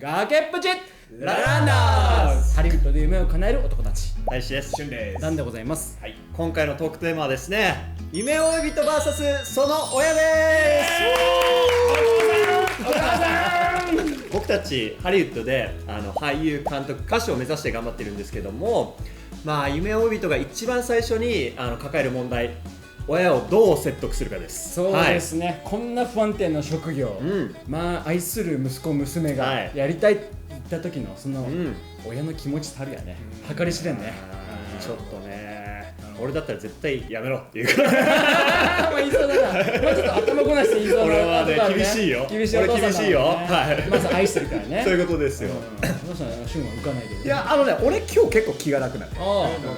崖っぷちラランナーズ。ハリウッドで夢を叶える男たち、大志です。しゅんです。なんでございます。はい、今回のトークテーマはですね、夢追い人 VS その親です。僕たちハリウッドで俳優、監督、歌手を目指して頑張ってるんですけども、まあ夢追い人が一番最初に抱える問題、親をどう説得するかです。そうですね、こんな不安定な職業、まあ愛する息子娘がやりたいって言った時のその親の気持ちたるやね、計り知れんね。ちょっとね、俺だったら絶対やめろっていうからまあ言いそうだな、まあちょっと頭ごなしで言いそうな。俺はね、厳しいよ。厳しいお父さんだもんね。俺厳しいよ。はい。まず愛してるからね。そういうことですよ。どうしたの、シュンは浮かないけど。いや、俺今日結構気が楽なの。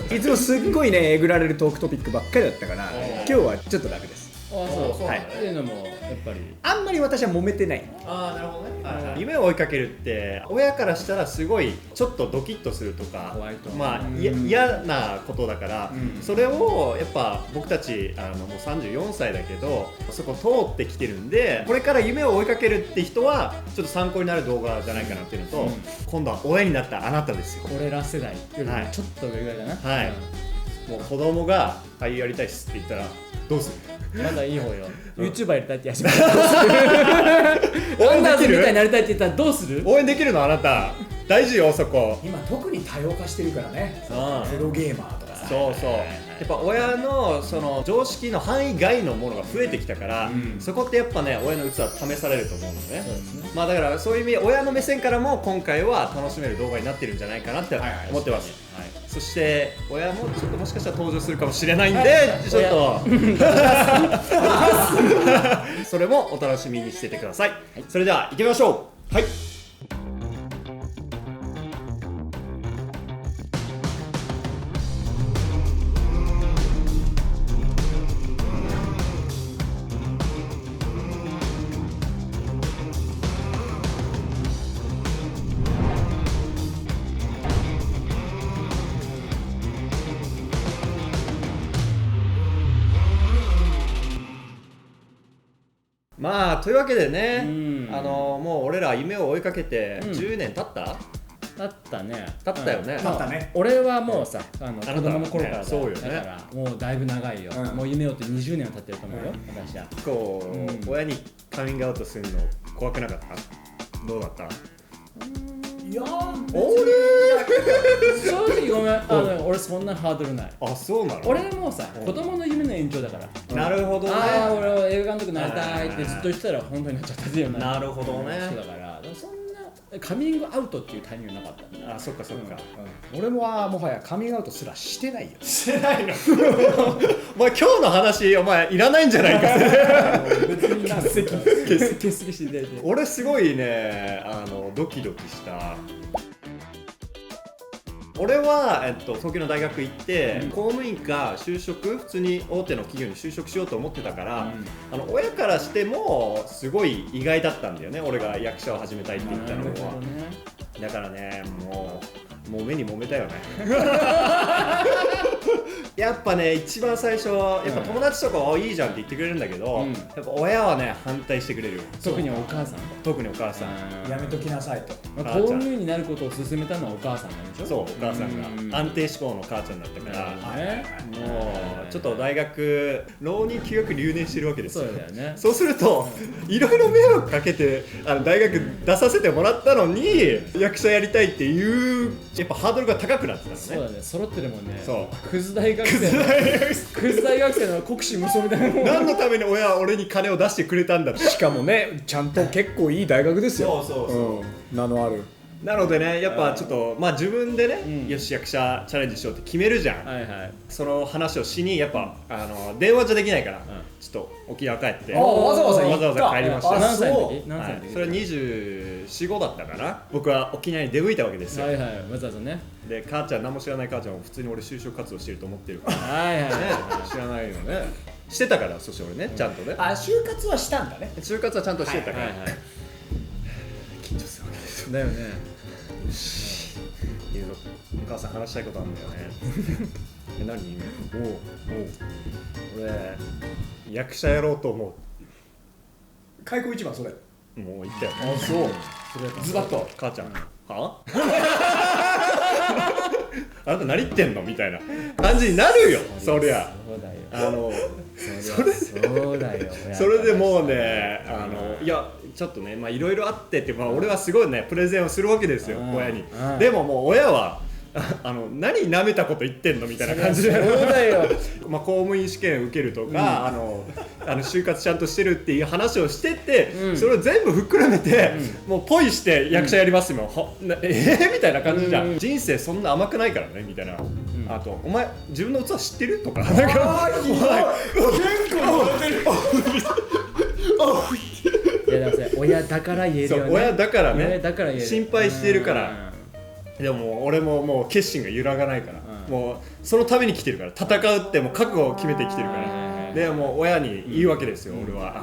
いつもすっごいね、えぐられるトークトピックばっかりだったから、今日はちょっと楽です。ああ、そう。はい。っていうのもやっぱりあんまり私は揉めてない。ああ、なるほどね。夢を追いかけるって親からしたらすごいちょっとドキッとするとか、怖いと思う。まあ嫌なことだから、それをやっぱ僕たちもう34歳だけどそこ通ってきてるんで、これから夢を追いかけるって人はちょっと参考になる動画じゃないかなっていうのと、今度は親になったあなたですよ。俺ら世代よりもちょっと上ぐらいだな。はい。もう子供が俳優やりたいっすって言ったらどうする？まだいい方よ。YouTuber やりたいってやしました。ワンダーズみたいになりたいって言ったらどうする？応援できるのあなた。大事よそこ。今特に多様化してるからね。プロゲーマーとかさ。そうそう。やっぱ親のその常識の範囲外のものが増えてきたから、そこってやっぱね、親の器は試されると思うのね。まあだからそういう意味、親の目線からも今回は楽しめる動画になってるんじゃないかなって思ってます。そして親もちょっともしかしたら登場するかもしれないんで、ちょっとそれもお楽しみにしててください。それでは行ってみましょう。はい。まあというわけでね、もう俺ら夢を追いかけて10年経った？だったね。経ったよね。経ったね。俺はもうさ、子供の頃からだ。そうよね。だからもうだいぶ長いよ。もう夢を追って20年は経ってると思うよ、私は。こう親にカミングアウトするの怖くなかった？どうだった？いやー、正直ごめん、俺そんなハードルない。あ、そうなの？俺もさ、子供の夢の延長だから。なるほどね。ああ、俺は映画監督になりたいってずっと言ってたら本当になっちゃったっていうようなるほどね。そうだから、そんなカミングアウトっていうタイミングなかったんだ。あ、そっかそっか。俺ももはやカミングアウトすらしてないよ。してないの？お前今日の話お前いらないんじゃないか。別に欠席していただいて。俺すごいね、ドキドキした。俺は、東京の大学行って、公務員か就職、普通に大手の企業に就職しようと思ってたから、親からしてもすごい意外だったんだよね、俺が役者を始めたいって言ったのは。だからね、もう目に揉めたよね。やっぱね、一番最初やっぱ友達とかはいいじゃんって言ってくれるんだけど、やっぱ親はね反対してくれる。特にお母さん。特にお母さん。やめときなさいと。公務員になることを勧めたのはお母さんなんでしょ。そう、お母さんが安定志向の母ちゃんだったから、もうちょっと大学浪人休学留年してるわけですよ。そうだよね。そうするといろいろ迷惑かけて大学出させてもらったのに役者やりたいっていうやっぱハードルが高くなってたのね。そうだね、揃ってるもんね。そう、クズ大学生の国士無双みたいな。何のために親は俺に金を出してくれたんだって。しかもね、ちゃんと結構いい大学ですよ。そう名のある。なのでね、やっぱちょっとまあ自分でね、よし役者チャレンジしようって決めるじゃん。その話をしにやっぱ電話じゃできないから、ちょっと沖縄帰ってわざわざ帰りました。何歳の時？何歳の時？それは24、5だったかな。僕は沖縄に出向いたわけですよ。わざわざね。で母ちゃん、何も知らない母ちゃんは普通に俺就職活動してると思ってるから、知らないよね。してたから、そして俺ね、ちゃんとね。就活はしたんだね。就活はちゃんとしてたから。緊張するわけですよ。だよね。お母さん話したいことあるんだよね。何？俺役者やろうと思う。開口一番それ。もう言ったよ。そう。ズバッと母ちゃん、はあなた何言ってんのみたいな感じになるよ。そりゃそうだよそれでもうねいやちょっとねいろいろあってって、俺はすごいねプレゼンをするわけですよ親に。でももう親は何舐めたこと言ってんのみたいな感じで、そうだよ公務員試験受けるとか、就活ちゃんとしてるっていう話をしてて、それを全部膨らめて、もうポイして役者やりますよ、みたいな感じじゃん。人生そんな甘くないからねみたいな。あとお前自分の器知ってるとか、なんかいやだから親だから言えるよね。親だからね、親だから言える、心配してるから。でも俺ももう決心が揺らがないから、もうそのために来てるから、戦うってもう覚悟を決めてきてるから、でもう親に言うわけですよ、俺は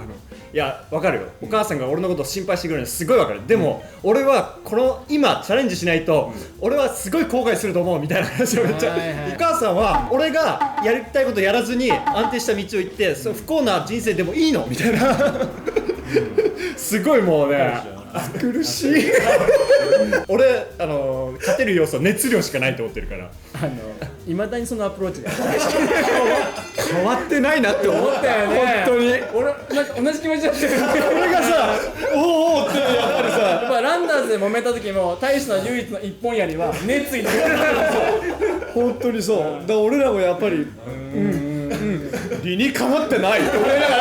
いや分かるよ、お母さんが俺のことを心配してくれるのすごい分かる、でも俺はこの今チャレンジしないと、俺はすごい後悔すると思うみたいな話をめっちゃ、お母さんは俺がやりたいことやらずに安定した道を行って、そう不幸な人生でもいいのみたいなすごいもうね苦しい俺勝てる要素熱量しかないと思ってるから、いまだにそのアプローチが変わってないなって思ったよね。本当に俺なんか同じ気持ちだったよ俺がさおおってやっぱりさ、やっぱランダーズで揉めた時も大使の唯一の一本槍は熱意の本当にそう。だから俺らもやっぱり理にかなってないって思いながら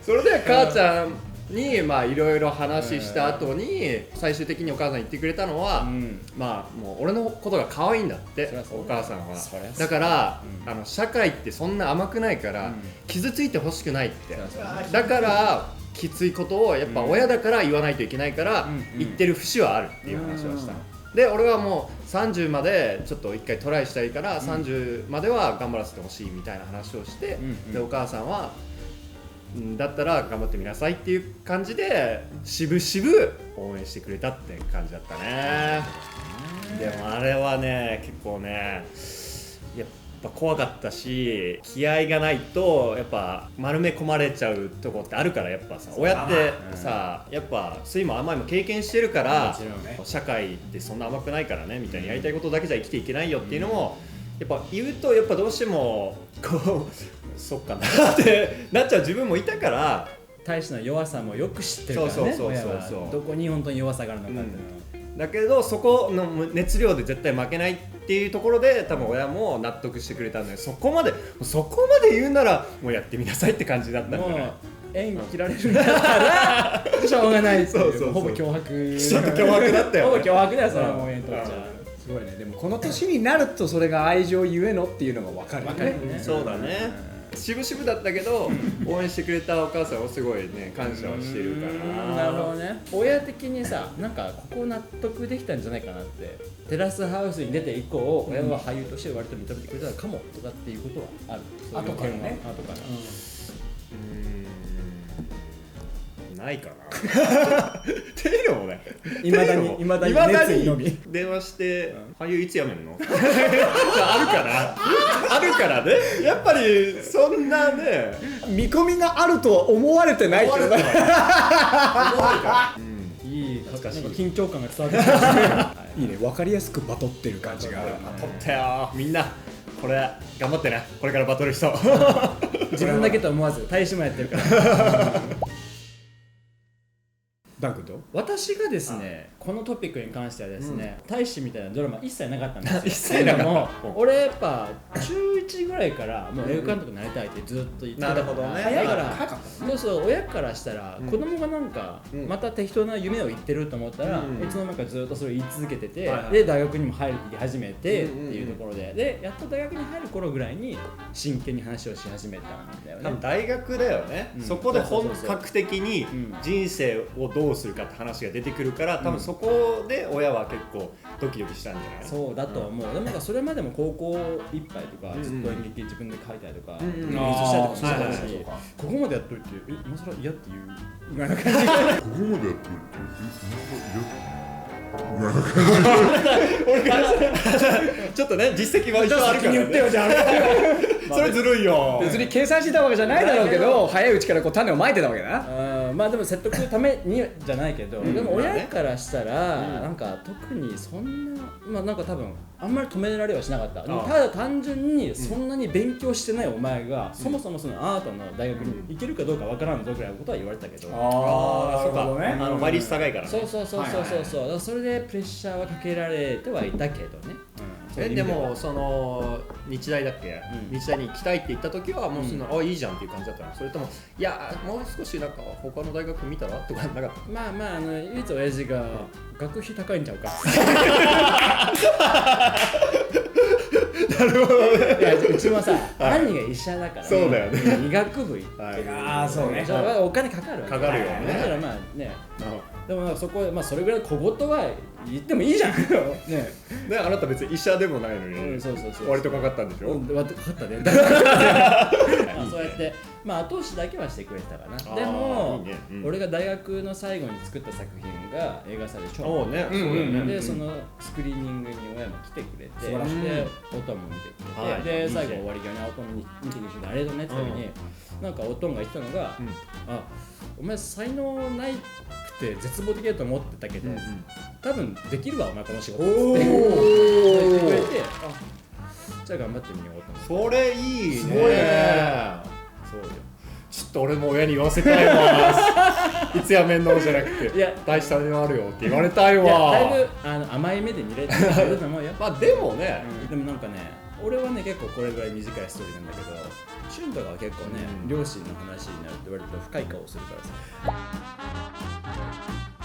それで母ちゃんにいろいろ話した後に最終的にお母さん言ってくれたのは、もう俺のことが可愛いんだってお母さんは。だから、社会ってそんな甘くないから、傷ついてほしくないって、だからきついことをやっぱ親だから言わないといけないから、言ってる節はあるっていう話をした。で俺はもう30までちょっと一回トライしたいから、30までは頑張らせてほしいみたいな話をして、でお母さんはだったら頑張ってみなさいっていう感じで渋々応援してくれたって感じだったね。でもあれはね結構ねやっぱ怖かったし、気合がないとやっぱ丸め込まれちゃうとこってあるから、やっぱさ親ってさ、やっぱ酸いも甘いも経験してるから、社会ってそんな甘くないからねみたいに、やりたいことだけじゃ生きていけないよっていうのもやっぱ言うと、やっぱどうしてもこうそっかなってなっちゃう自分もいたから、大使の弱さもよく知ってるからね、親はどこに本当に弱さがあるのかっていうのは、だけどそこの熱量で絶対負けないっていうところで多分親も納得してくれたんで、そこまで言うならもうやってみなさいって感じだったんじゃない。縁切られるんだったらしょうがないっていう、ほぼ脅迫、ちょっと脅迫だったよ、ほぼ脅迫だよそれはもう縁取っちゃう。すごいね。でもこの年になるとそれが愛情ゆえのっていうのが分かるよね。そうだね。渋々だったけど応援してくれたお母さんをすごいね感謝はしてるから。なるほどね。親的にさ、なんかここ納得できたんじゃないかなって、テラスハウスに出て以降、親は俳優として割と認めてくれたかもとかっていうことはある。後からね。後から。ないかなっていうのもね、いまだに熱意のみ電話して俳優いつ辞めるのあるからね。やっぱりそんなね見込みがあるとは思われてないけどね。いい、なんか緊張感が伝わってきていいね、分かりやすくバトってる感じが。バトったよみんな、これ頑張ってね、これからバトる人自分だけと思わず大使もやってるからダン君と私がですね、このトピックに関してはですね、大使みたいなドラマ一切なかったんですよ。一切なかった。も俺やっぱ中1ぐらいからもう映画監督になりたいってずっと言ってたから、なるほどね。だからそう親からしたら、子供がなんかまた適当な夢を言ってると思ったら、いつの間にかずっとそれを言い続けてて、で大学にも入り始めてっていうところで、やっと大学に入る頃ぐらいに真剣に話をし始めたんだよね。多分大学だよね。そこで本格的に人生をどうするかって話が出てくるから、多分そこで親は結構ドキドキしたんじゃない？そうだと思う。でもなんかそれまでも高校いっぱいとかずっと演劇自分で書いたりとか演出したりとかしてたし、ここまでやっといて今更嫌っていうぐらいな感じ。ここまでやっといて今更嫌ちょっとね実績は一応あるからね。言ってよじゃあ。それずるいよ。別に計算してたわけじゃないだろうけど、早いうちからこう種をまいてたわけだな。まあでも説得するためにじゃないけど、でも親からしたらなんか特にそんなまあなんか多分あんまり止められはしなかった。ただ単純にそんなに勉強してないお前がそもそもそのアートの大学に行けるかどうかわからんぞぐらいのことは言われたけど、ああそうかね、倍率高いからね。そうだからそれでプレッシャーはかけられてはいたけどね。でもその日大だっけ、日大に行きたいって言った時はもうその、いいじゃんっていう感じだったの？それともいやもう少しなんか他の大学見たらとかなかった？まあ唯一親父が学費高いんちゃうかなるほどね。いやうちもさ、兄が医者だから、そうだよね。医学部行ってる。ああそうね。お金かかるわけ。かかるよね。だからまあね。でもそこそれぐらい小言は言ってもいいじゃん。ね。ねあなた別に医者でもないのに。そう。割とかかったんでしょ。割とかかったね。そうやって後押しだけはしてくれてたかな。でも俺が大学の最後に作った作品が映画祭で超ね。でそのスクリーニングに親も来てくれて、で音も見てくれて、で最後終わり際に音も見てくれてありがとうねって時になんか音が言ってたのが、お前才能ないくて絶望的だと思ってたけど、多分できるわお前この仕事って言ってくれて、じゃあ頑張ってみようと思って。それいいね。すごいね。そうよ。ちょっと俺も親に言わせたいわ。いつやめんのじゃなくて、大したのあるよって言われたいわ。だいぶ甘い目で見れると思うよ。まあでもね、でもなんかね、俺はね結構これぐらい短いストーリーなんだけど、シュンとかは結構ね、両親の話になると割と深い顔するからさ。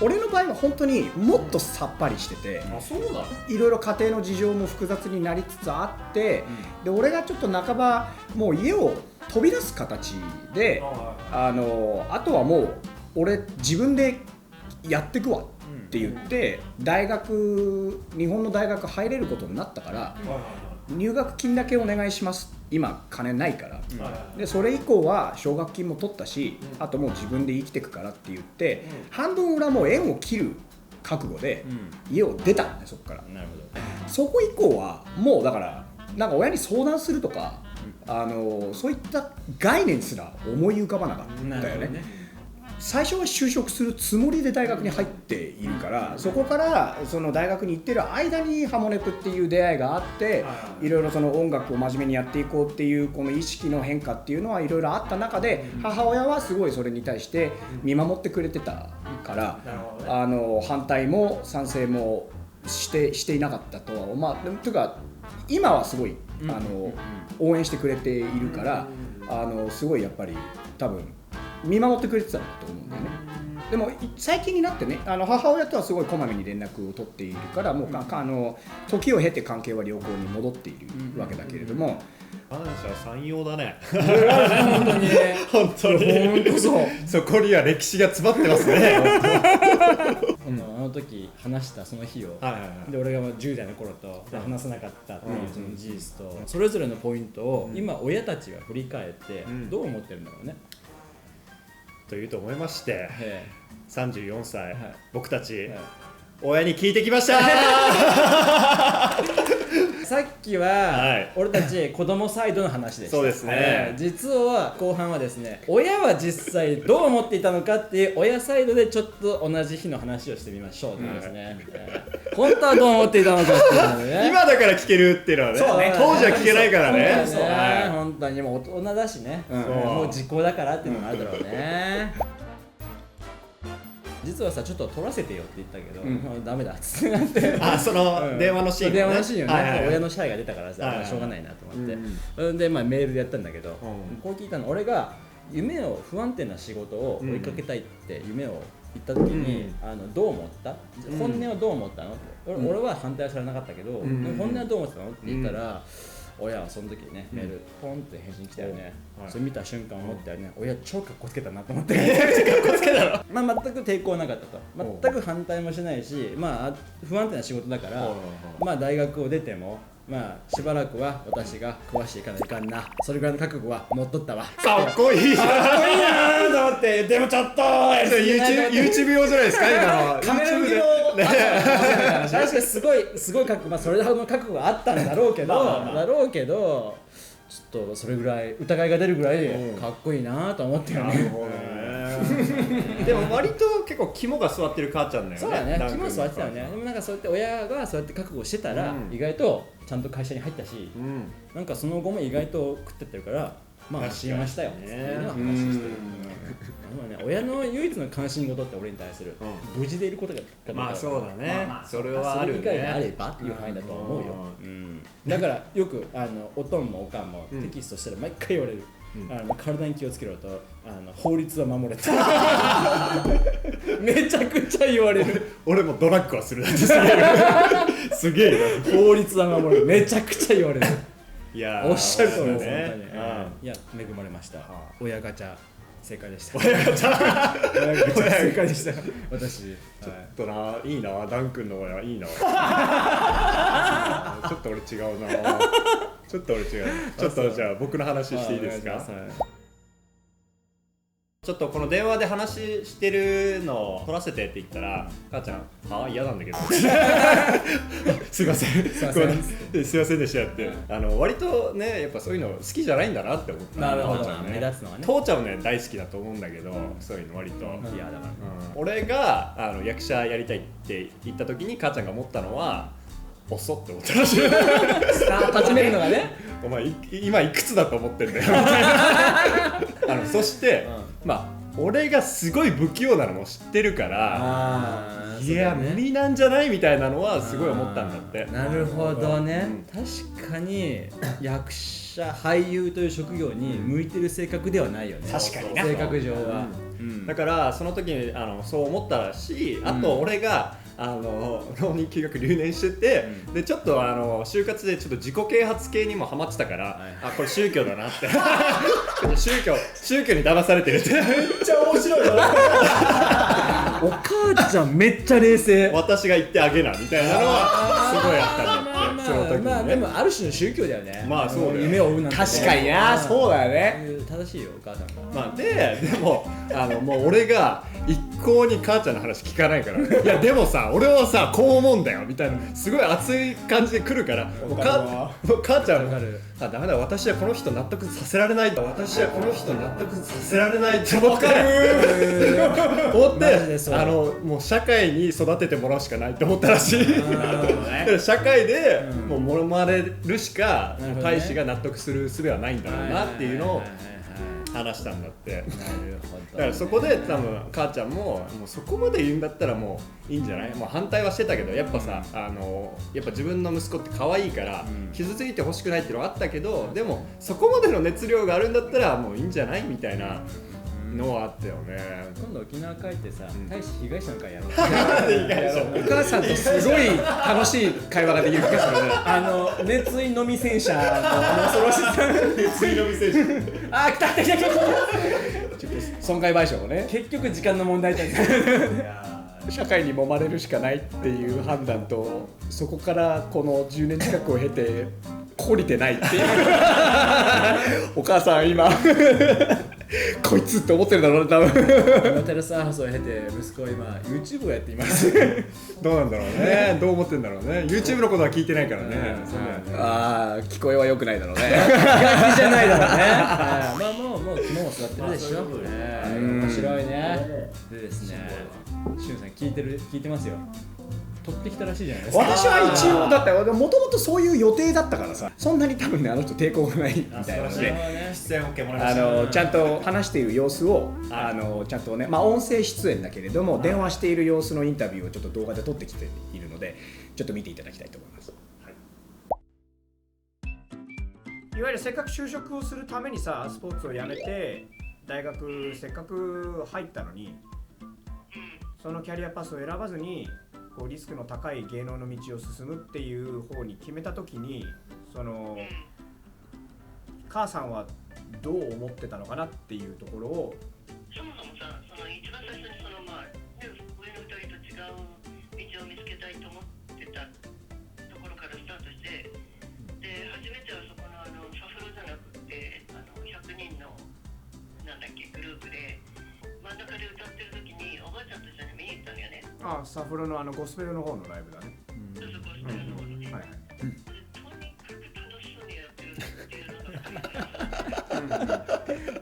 俺の場合は本当にもっとさっぱりしてて、そうなの？いろいろ家庭の事情も複雑になりつつあって、で俺がちょっと半ばもう家を飛び出す形で、あとはもう俺自分でやってくわって言って、日本の大学入れることになったから、入学金だけお願いします、今金ないから、でそれ以降は奨学金も取ったし、あともう自分で生きてくからって言って、半分俺はもう縁を切る覚悟で家を出たんだよ、そこから。なるほど。そこ以降はもうだからなんか親に相談するとか、そういった概念すら思い浮かばなかったよね。最初は就職するつもりで大学に入っているから、そこからその大学に行ってる間にハモネプっていう出会いがあって、いろいろその音楽を真面目にやっていこうっていうこの意識の変化っていうのはいろいろあった中で、母親はすごいそれに対して見守ってくれてたから、反対も賛成もしていなかったとは、というか今はすごい応援してくれているから、すごいやっぱり多分見守ってくれてたんだと思うんだよね。でも最近になってね、母親とはすごいこまめに連絡を取っているから、もう時を経て関係は良好に戻っているわけだけれども、感謝三様だね。本当にね。本当に。そこには歴史が詰まってますね。あの時話したその日を、で俺が10代の頃と話さなかったっていうその事実と、それぞれのポイントを今親たちが振り返ってどう思ってるんだろうね。というと思いまして、34歳、僕たち、親に聞いてきました。さっきは、俺たち子供サイドの話でした。そうですね。実は後半はですね、親は実際どう思っていたのかっていう親サイドでちょっと同じ日の話をしてみましょうというですね。本当はどう思っていたのかっていうのね。今だから聞けるっていうのはね。そうね。当時は聞けないからね。本当にもう大人だしね。もう時効だからっていうのもあるだろうね。実はさ、ちょっと撮らせてよって言ったけど、ダメだっつってなって、その電話のシーン、電話のシーンよね、親の支配が出たからさ、しょうがないなと思って、でメールでやったんだけど、こう聞いたの、俺が不安定な仕事を追いかけたいって夢を言った時に、どう思った？本音はどう思ったのって、俺は反対は知らなかったけど、本音はどう思ってたのって言ったら、親はその時にね、メールポンって返信来たよね。それ見た瞬間思ったよね、親超かっこつけたなと思って。めちゃくちゃかっこつけたの。全く抵抗なかったと。全く反対もしないし、不安定な仕事だから、大学を出てもしばらくは私が食わしていかないかんな、それぐらいの覚悟は持っとったわ。かっこいいじゃん。かっこいいなと思って、でもちょっと YouTube 用じゃないですか、今のカメラ向きの確かにすごい覚悟、それほどの覚悟があったんだろうけど、ちょっとそれぐらい疑いが出るぐらいかっこいいなと思ってよね。でも割と結構肝が座ってる母ちゃんだよね。そうだね、肝座ってたよね。でもなんかそうやって親がそうやって覚悟してたら、意外とちゃんと会社に入ったし、なんかその後も意外と食ってってるから、まあ信用したよねっていうのは話してる。親の唯一の関心事って俺に対する無事でいることがまあそうだね、それはあるね。それ以外があればっていう範囲だと思うよ。だからよくおとんもおかんもテキストしたら毎回言われる。体に気をつけろと、法律は守れってめちゃくちゃ言われる。俺もドラッグはするだけすげえな。法律は守れ、めちゃくちゃ言われる。いやおっしゃると思いますね。いや恵まれました。親ガチャ正解でした。親ガチャ正解でした。私ちょっといいな、ダン君の親いいな。ちょっと俺違うな。ちょっとじゃあ僕の話していいですか。ちょっとこの電話で話してるのを撮らせてって言ったら、母ちゃん嫌なんだけどすいませんすいませんでしたって、割とねやっぱそういうの好きじゃないんだなって思った。なるほど、目立つのはね。父ちゃんはね大好きだと思うんだけど、そういうの割と嫌だから、俺が役者やりたいって言った時に母ちゃんが思ったのは遅って思ったらしい。始めるのがねお前今いくつだと思ってんだよみたいなそして、まあ俺がすごい不器用なのも知ってるから、いや、無理なんじゃないみたいなのはすごい思ったんだって。なるほどね、確かに役者俳優という職業に向いてる性格ではないよね。確かにね、性格上は、だからその時にそう思ったし、あと俺が浪人休学留年してて、でちょっと就活でちょっと自己啓発系にもハマってたから、これ宗教だなって宗教に騙されてるってめっちゃ面白いなお母ちゃんめっちゃ冷静。私が言ってあげなみたいなのはすごいあったんだって。その時にね。まあでもある種の宗教だよね。まあそうだよ。夢を追うなんて。確かにな、そうだよね。正しいよお母さんが。まあでももう俺が一向に母ちゃんの話聞かないからいやでもさ俺はさこう思うんだよみたいなすごい熱い感じで来るから、もう母ちゃんダメだ、私はこの人納得させられないって思ってもう社会に育ててもらうしかないって思ったらしい。社会でもうもまれるしか大使が納得する術はないんだろうなっていうのを話したんだって。だからそこで多分母ちゃんもうそこまで言うんだったらもういいんじゃない、もう反対はしてたけど、やっぱさ、やっぱ自分の息子って可愛いから傷ついてほしくないっていうのはあったけど、でもそこまでの熱量があるんだったらもういいんじゃないみたいなのはあったよね。今度沖縄帰ってさ、大使被害者の会やろう。お母さんとすごい楽しい会話ができる気がするね。熱意飲み戦車の恐ろしさ。熱意飲み戦車来たちょっと損害賠償をね、結局時間の問題だった社会に揉まれるしかないっていう判断と、そこからこの10年近くを経て懲りてないっていうお母さん今こいつって思ってるだろうね多分。テラスハウスを経て息子は今 YouTube をやっています。どうなんだろうね、どう思ってんだろうね。 YouTube のことは聞いてないからね。聞こえは良くないだろうね。気が気じゃないだろうね。まあもう肝も座ってるでしょ。面白いね。でですね、しゅんさん聞いてますよ。取ってきたらしいじゃないですか。私は一応だってもともとそういう予定だったからさ、そんなに多分ね抵抗がないみたいなので、出演 OK もらいました。ちゃんと話している様子をちゃんとね、音声出演だけれども電話している様子のインタビューをちょっと動画で撮ってきているので、ちょっと見ていただきたいと思います。いわゆるせっかく就職をするためにさ、スポーツをやめて大学せっかく入ったのに、そのキャリアパスを選ばずにこうリスクの高い芸能の道を進むっていう方に決めたときに、母さんはどう思ってたのかなっていうところを。そもそもさ、一番最初に上の2人と違う道を見つけたいと思ってたところからスタートして、で初めてはそこのサフロじゃなくて100人のグループで真ん中で歌ってる時におばあちゃんと一緒に見に行ったんだよね。サフロのゴスペルの方のライブだね。そうそう、ゴスペルの方のね。とにかく楽しそうにやってるっていうのが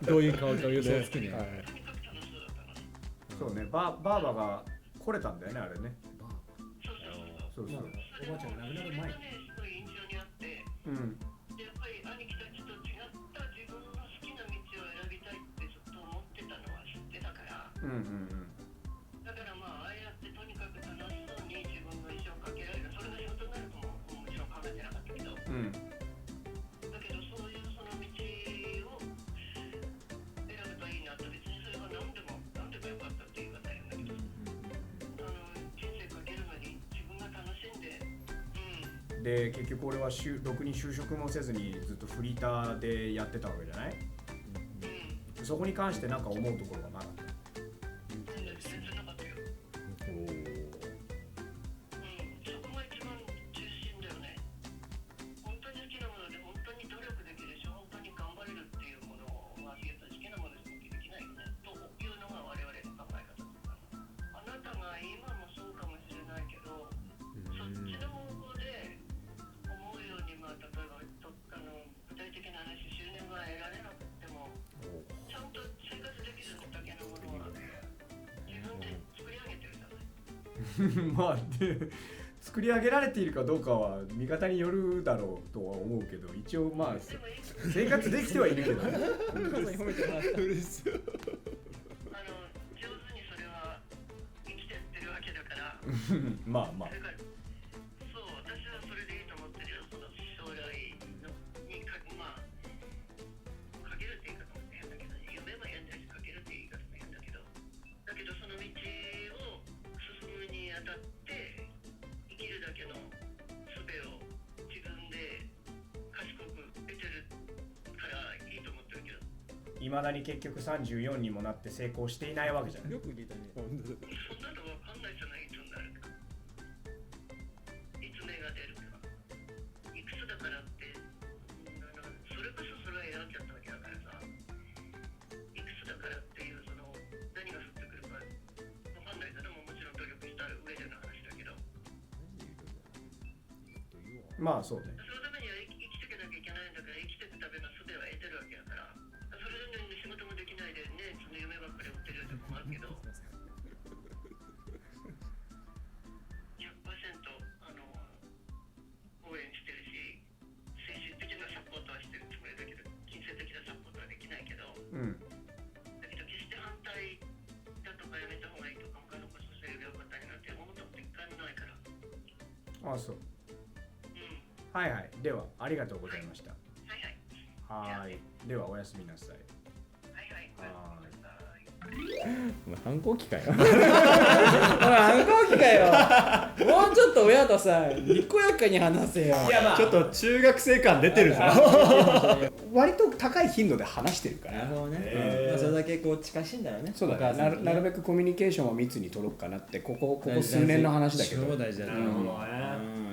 どういう顔か予想つくね。とにかく楽しそうだったの。バーバが来れたんだよねあれね。そうそうそう。おばあちゃんが亡くなる前。すごい印象にあって、うん。でやっぱり兄貴たちと違った自分の好きな道を選びたいってずっと思ってたのは知ってたから、だからまあああやってとにかく楽しそうに自分の意思をかけられる、それが仕事になるとももちろん考えてなかったけど、だけどそういうその道を選ぶといいなと、別にそれが何でもよかったって言い方やんだけど、人生かけるのに自分が楽しんで、で結局俺はろくに就職もせずにずっとフリーターでやってたわけじゃない。そこに関してなんか思うところはなかった。全然なかったよ。そこが一番中心だよね。本当に好きなもので本当に努力できるし、本当に頑張れるっていうものはやっぱり好きなものでしかできないよねというのが我々の考え方とか、あなたが今もそうかもしれないけど、そっちの方向で思うように、まあ例えば具体的な話、収入が得られなくてもちゃんと生活できるだけのものは自分で作り上げてるじゃない。まあで作り上げられているかどうかは見方によるだろうとは思うけど、一応まあ生活できてはいるけどね。褒めてもらった。嬉しそう。上手にそれは生きてってるわけだからまあまあだからそう、私はそれでいいと思ってるよ。その将来のにまあかけるって言い方も変だけど、夢も変だしかけるって言い方も変だけど、だけどその道を進むにあたって生きるだけの術を自分で賢く得てるからいいと思ってるけど、いまだに結局34にもなって成功していないわけじゃない。よく聞いたね。そんなのわかんないじゃない。いつになるか、いつ芽が出るか、いくつだからってそれこそそれは選んじゃったわけだからさ、いくつだからっていうその何が降ってくるかわかんないけども、もちろん努力した上での話だけど、まあそうね。そのためには生きていかなきゃいけないんだから、生きていくための術は得てるわけだから、それで、ね、仕事もできないでね、その夢ばっかり追ってるとこもあるけど応援してるし、精神的なサポートはしてるつもりだけど、金銭的なサポートはできないけど、だけど決して反対だとかやめた方がいいとか、他のことすればよかったりなんて思ったこと一回もないから。ああそう。はいはい。ではありがとうございました。はい。ではおやすみなさい。反抗期かよ。反抗期かよ。もうちょっと親とさ、にこやかに話せよ。いやまあちょっと中学生感出てるぞ。割と高い頻度で話してるから。なるほどね。それだけこう近しいんだよね。そうだね。なるべくコミュニケーションを密に取ろうかなって、ここ数年の話だけど。超大事だと思う。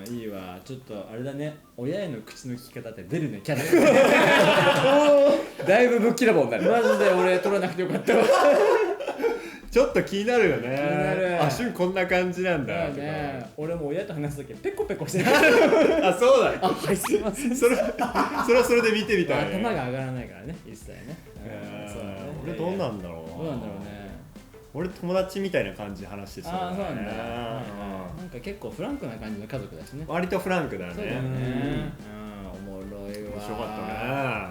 いいわ。ちょっとあれだね。親への口の利き方って出るね、キャラ。だいぶぶっきらぼうになる。マジで俺取らなくてよかったわ。ちょっと気になるよね。気になる。あ、旬こんな感じなんだ。ね、俺も親と話すときペコペコしてる。あ、そうだ。あ、はい、すいません。それはそれで見てみたい。頭が上がらないからね、一切ね。そうだね。俺どうなんだろう。どうなんだろうね。俺友達みたいな感じで話してそうだね。あ、そうなんだ。なんか結構フランクな感じの家族だしね。割とフランクだね。そうだよね。おもろいわ。面白かっ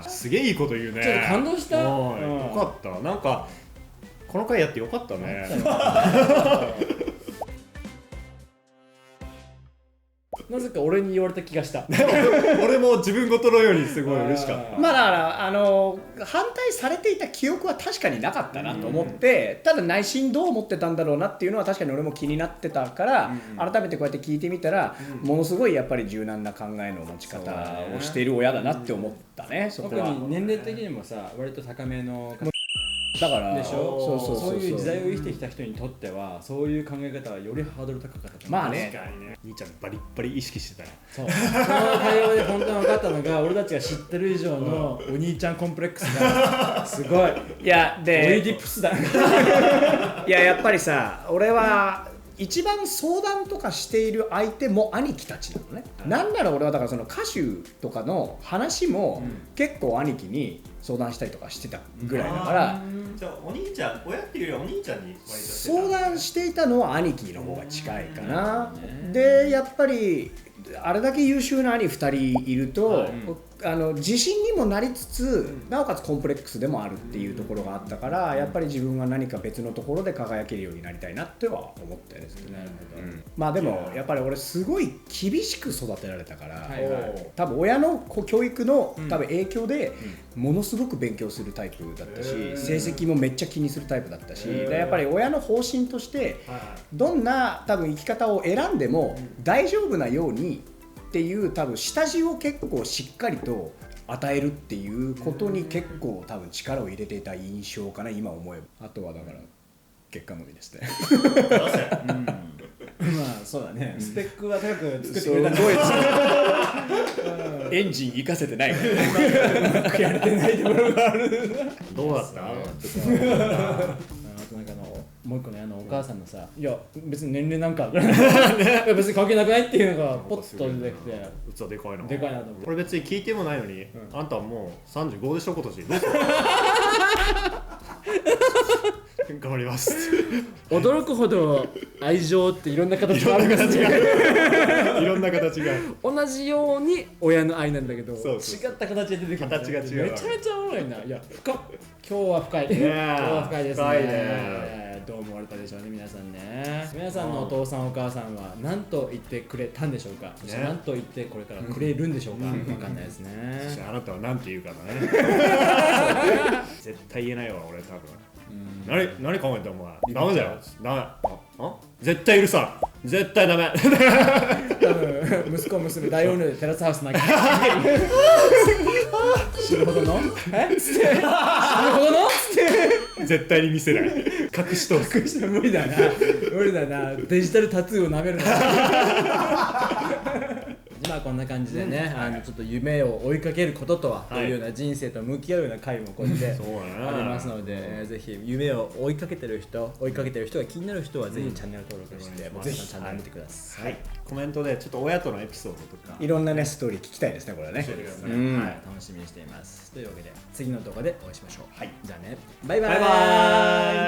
たね。すげえいいこと言うね。ちょっと感動した。よかった。なんかこの回やってよかったね。なぜか俺に言われた気がした。俺も自分ごとのようにすごい嬉しかった。まあだから反対されていた記憶は確かになかったなと思って、ただ内心どう思ってたんだろうなっていうのは確かに俺も気になってたから、改めてこうやって聞いてみたら、ものすごいやっぱり柔軟な考えの持ち方をしている親だなって思ったね。そこは特に年齢的にもさ、割と高めのだからでしょ。そういう時代を生きてきた人にとっては、そういう考え方はよりハードル高かった。まあね。兄ちゃんバリッバリ意識してたよ。そう。その会話で本当に分かったのが、俺たちが知ってる以上のお兄ちゃんコンプレックスがすごい。いやでオイディプスだ。いややっぱりさ、俺は一番相談とかしている相手も兄貴たちなのね、なんなら俺はだからその歌手とかの話も結構兄貴に相談したりとかしてたぐらいだから、じゃあお兄ちゃん、親っていうよりはお兄ちゃんに割と相談していたのは兄貴の方が近いかな。でやっぱりあれだけ優秀な兄2人いると、自信にもなりつつなおかつコンプレックスでもあるっていうところがあったから、やっぱり自分は何か別のところで輝けるようになりたいなっては思ったんですけどね。まあでもやっぱり俺すごい厳しく育てられたから、多分親の教育の多分影響でものすごく勉強するタイプだったし、成績もめっちゃ気にするタイプだったし、でやっぱり親の方針としてどんな多分生き方を選んでも大丈夫なようにっていう多分下地を結構しっかりと与えるっていうことに結構多分力を入れていた印象かな、今思えば。あとはだから結果のみですね。まあそうだね、スペックは高く作ってくれたんだエンジン活かせてないからうまくやれてないところがある。どうだった？なんかもう一個ね、お母さんのさ、いや別に年齢なんか別に関係なくないっていうのがポッと出てきて、器でかいな。でかいなと思って。これ別に聞いてもないのに、あんたはもう35でしょ今年。どうする？頑張ります。驚くほど愛情っていろんな形があるからいろんな形が同じように親の愛なんだけど、そうそう違った形で出てくる、形が違う。めちゃめちゃおもろいな。いや深っ、今日は深い。今日は深いですね。深いね。どう思われたでしょうね、皆さんね。皆さんのお父さんお母さんは何と言ってくれたんでしょうか、そして何と言ってこれからくれるんでしょうか、分かんないですね。そしてあなたは何て言うかだね。絶対言えないわ俺多分。何考えてお前ダメだよ。ダメ。絶対許さん。絶対ダメ。多分息子娘大音量でテラスハウス泣き死ぬほどの死ぬほどの絶対に見せない。隠しとく。無理だな。デジタルタトゥーを舐めるな。まあこんな感じでね、ちょっと夢を追いかけることとはというような人生と向き合うような回もこうやってありますので、ぜひ夢を追いかけてる人が気になる人はぜひチャンネル登録して、ぜひチャンネル見てください。コメントでちょっと親とのエピソードとかいろんなねストーリー聞きたいですね、これね。楽しみにしています。というわけで次の動画でお会いしましょう。はい、じゃあね、バイバイ。バイバイ。